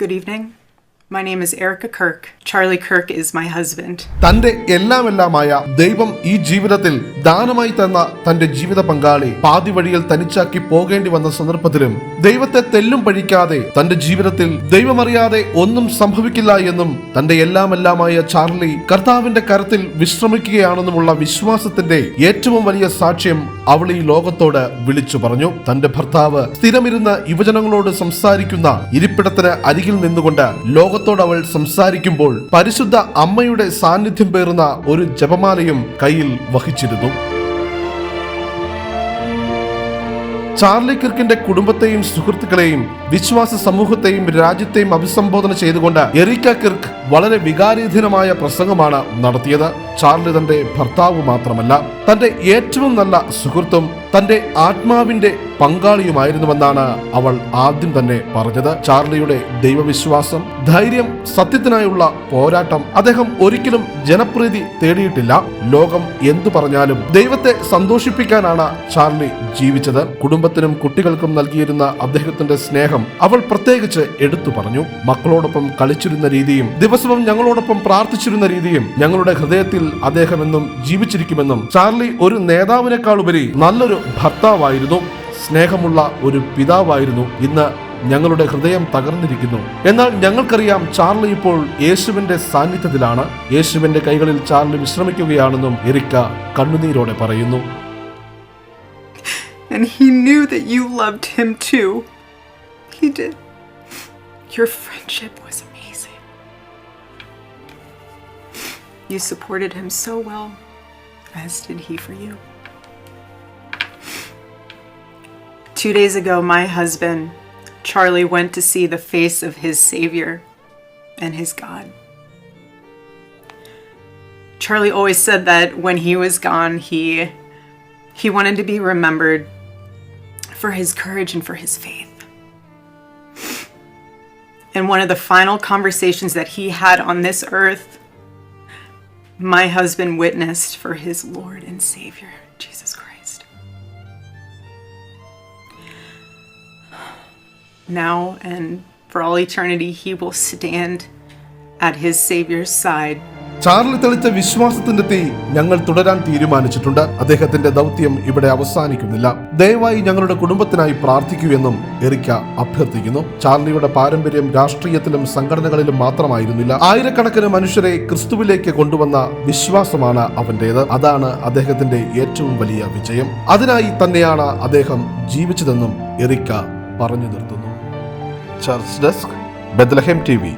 Good evening. My name is Erica Kirk. Charlie Kirk is my husband. തന്റെ എല്ലാമെല്ലാമായ ദൈവം ഈ ജീവിതത്തിൽ ദാനമായി തന്ന തന്റെ ജീവിത പങ്കാളി പാതി വഴിയിൽ തനിച്ചാക്കി പോകേണ്ടി വന്ന സന്ദർഭത്തിലും ദൈവത്തെ തെല്ലും പഴിക്കാതെ തന്റെ ജീവിതത്തിൽ ദൈവമറിയാതെ ഒന്നും സംഭവിക്കില്ല എന്നും തന്റെ എല്ലാമെല്ലാമായ ചാർലി കർത്താവിന്റെ കരത്തിൽ വിശ്രമിക്കുകയാണെന്നുമുള്ള വിശ്വാസത്തിന്റെ ഏറ്റവും വലിയ സാക്ഷ്യം അവൾ ഈ ലോകത്തോട് വിളിച്ചു പറഞ്ഞു. തന്റെ ഭർത്താവ് സ്ഥിരമിരുന്ന് യുവജനങ്ങളോട് സംസാരിക്കുന്ന ഇരിപ്പിടത്തിന് അരികിൽ നിന്നുകൊണ്ട് ലോകത്തോട് അവൾ സംസാരിക്കുമ്പോൾ പരിശുദ്ധ അമ്മയുടെ സാന്നിധ്യം പേറുന്ന ഒരു ജപമാലയും കയ്യിൽ വഹിച്ചിരുന്നു. ചാർലി കിർക്കിന്റെ കുടുംബത്തെയും സുഹൃത്തുക്കളെയും വിശ്വാസ സമൂഹത്തെയും രാജ്യത്തെയും അഭിസംബോധന ചെയ്തുകൊണ്ട് എറിക്ക കിർക്ക് വളരെ വികാരാധീനമായ പ്രസംഗമാണ് നടത്തിയത്. ചാർലി തന്റെ ഭർത്താവ് മാത്രമല്ല, തന്റെ ഏറ്റവും നല്ല സുഹൃത്തും തന്റെ ആത്മാവിന്റെ പങ്കാളിയുമായിരുന്നുവെന്നാണ് അവൾ ആദ്യം തന്നെ പറഞ്ഞത്. ചാർലിയുടെ ദൈവവിശ്വാസം, ധൈര്യം, സത്യത്തിനായുള്ള പോരാട്ടം, അദ്ദേഹം ഒരിക്കലും ജനപ്രീതി തേടിയിട്ടില്ല. ലോകം എന്തു പറഞ്ഞാലും ദൈവത്തെ സന്തോഷിപ്പിക്കാനാണ് ചാർലി ജീവിച്ചത്. കുടുംബത്തിനും കുട്ടികൾക്കും നൽകിയിരുന്ന അദ്ദേഹത്തിന്റെ സ്നേഹം അവൾ പ്രത്യേകിച്ച് എടുത്തു പറഞ്ഞു. മക്കളോടൊപ്പം കളിച്ചിരുന്ന രീതിയും ദിവസവും ഞങ്ങളോടൊപ്പം പ്രാർത്ഥിച്ചിരുന്ന രീതിയും ഞങ്ങളുടെ ഹൃദയത്തിൽ അദ്ദേഹം എന്നും ജീവിച്ചിരിക്കുമെന്നും, ചാർലി ഒരു നേതാവിനേക്കാൾ ഉപരി നല്ലൊരു ഭർത്താവായിരുന്നു, സ്നേഹമുള്ള ഒരു പിതാവായിരുന്നു. ഇന്ന് ഞങ്ങളുടെ ഹൃദയം തകർന്നിരിക്കുന്നു. എന്നാൽ ഞങ്ങൾക്കറിയാം ചാർലി ഇപ്പോൾ യേശുവിന്റെ സാന്നിധ്യത്തിലാണ്. യേശുവിന്റെ കൈകളിൽ ചാർലി വിശ്രമിക്കുകയാണെന്നും എറിക്ക കണ്ണുനീരോടെ പറയുന്നു. And he knew that you loved him too. He did. Your friendship was amazing. You supported him so well, as did he for you. 2 days ago, my husband, Charlie, went to see the face of his Savior and his God. Charlie always said that when he was gone, he wanted to be remembered for his courage and for his faith. And one of the final conversations that he had on this earth, my husband witnessed for his Lord and Savior, Jesus Christ. Now and for all eternity, he will stand at his Savior's side. Charlie തെളിച്ച വിശ്വാസത്തിന്റെ തീ ഞങ്ങൾ തുടരാൻ തീരുമാനിച്ചിട്ടുണ്ട്. അദ്ദേഹത്തിന്റെ ദൗത്യം ഇവിടെ അവസാനിക്കുന്നില്ല. ദയവായി ഞങ്ങളുടെ കുടുംബത്തിനായി പ്രാർത്ഥിക്കൂ എന്നും എറിക്ക അഭ്യർത്ഥിക്കുന്നു. ചാർലിയുടെ പാരമ്പര്യം രാഷ്ട്രീയത്തിലും സംഘടനകളിലും മാത്രമായിരുന്നില്ല. ആയിരക്കണക്കിന് മനുഷ്യരെ ക്രിസ്തുവിലേക്ക് കൊണ്ടുവന്ന വിശ്വാസമാണ് അവന്റേത്. അതാണ് അദ്ദേഹത്തിന്റെ ഏറ്റവും വലിയ വിജയം. അതിനായി തന്നെയാണ് അദ്ദേഹം ജീവിച്ചതെന്നും എറിക്ക പറഞ്ഞു നിർത്തുന്നു. Church desk, Bethlehem TV.